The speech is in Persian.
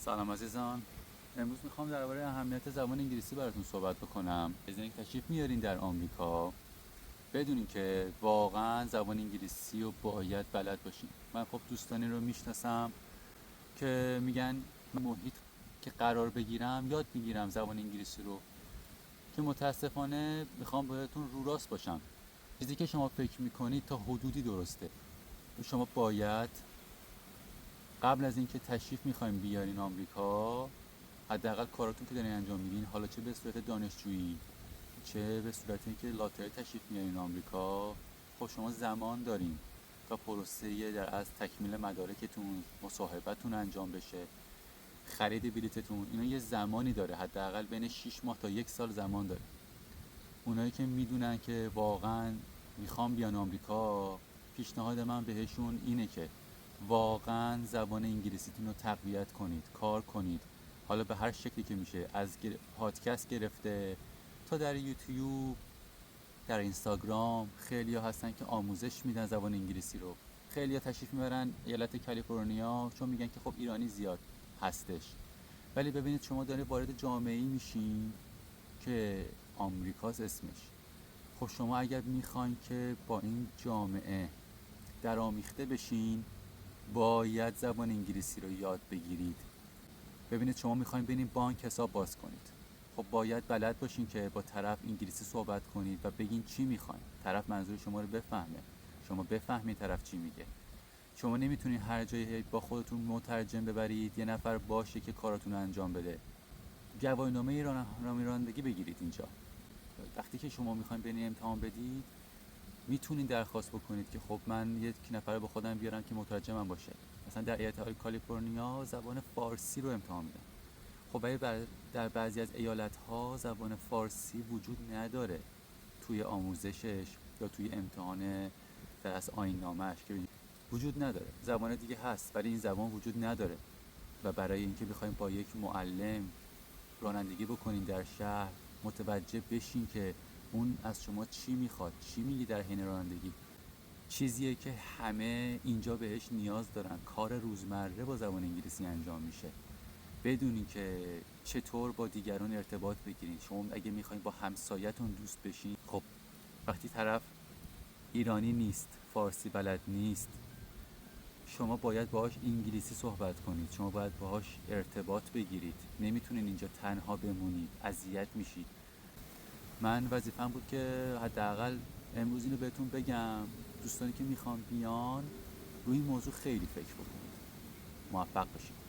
سلام عزیزان. امروز میخوام درباره اهمیت زبان انگلیسی براتون صحبت بکنم. از اینکه تشریف میارین در آمریکا بدونین که واقعا زبان انگلیسی رو باید بلد باشین. من خب دوستانی رو میشناسم که میگن محیط که قرار بگیرم یاد میگیرم زبان انگلیسی رو، که متاسفانه میخوام بهتون رو راست باشم. چیزی که شما فکر میکنید تا حدودی درسته. شما باید قبل از اینکه تشریف میخوایم بیارین آمریکا، حداقل کاراتون که دارین انجام میدین، حالا چه به صورت دانشجویی چه به صورت اینکه لاتاری تشریف میارین آمریکا، خب شما زمان دارین تا پروسه در از تکمیل مدارکتون، مصاحبتون انجام بشه، خرید بلیتتون، اینا یه زمانی داره، حداقل بین 6 ماه تا 1 سال زمان داره. اونایی که میدونن که واقعا میخوام بیان آمریکا، پیشنهاد من بهشون اینه که واقعا زبان انگلیسیتون رو تقویت کنید، کار کنید. حالا به هر شکلی که میشه، از پادکست گرفته تا در یوتیوب، در اینستاگرام خیلی ها هستن که آموزش میدن زبان انگلیسی رو. خیلی ها تشریف میبرن ایالت کالیفرنیا چون میگن که خب ایرانی زیاد هستش. ولی ببینید شما دارید وارد جامعه‌ای میشین که آمریکاست اسمش. خب شما اگر میخواین که با این جامعه درآمیخته بشین، باید زبان انگلیسی رو یاد بگیرید. ببینید شما میخواین برین بانک حساب باز کنید، خب باید بلد باشین که با طرف انگلیسی صحبت کنید و بگین چی میخواین، طرف منظور شما رو بفهمه، شما بفهمید طرف چی میگه. شما نمیتونین هر جایی با خودتون مترجم ببرید، یه نفر باشه که کاراتون رو انجام بده. گواهینامه رانندگی بگیرید اینجا. وقتی که شما میخواین برین امتحان بدید، میتونین درخواست بکنید که خب من یک نفر با خودم بیارم که مترجمم باشه. مثلا در ایالت کالیفرنیا زبان فارسی رو امتحان میدن. خب ولی در بعضی از ایالت‌ها زبان فارسی وجود نداره توی آموزشش یا توی امتحان در از آیین‌نامه‌اش، که وجود نداره. زبان دیگه هست ولی این زبان وجود نداره. و برای اینکه بخوایم با یک معلم رانندگی بکنین در شهر، متوجه بشین که اون از شما چی میخواد، چی میگی در حین رانندگی، چیزیه که همه اینجا بهش نیاز دارن. کار روزمره با زبان انگلیسی انجام میشه. بدونین که چطور با دیگران ارتباط بگیرین. شما اگه میخواین با همسایتون دوست بشین، خب وقتی طرف ایرانی نیست، فارسی بلد نیست، شما باید باهاش انگلیسی صحبت کنید، شما باید باهاش ارتباط بگیرید. نمیتونین اینجا تنها بمونید، اذیت میشید. من وظیفه‌م بود که حداقل امروز اینو بهتون بگم. دوستانی که میخوان بیان روی این موضوع خیلی فکر بکنید. موفق باشید.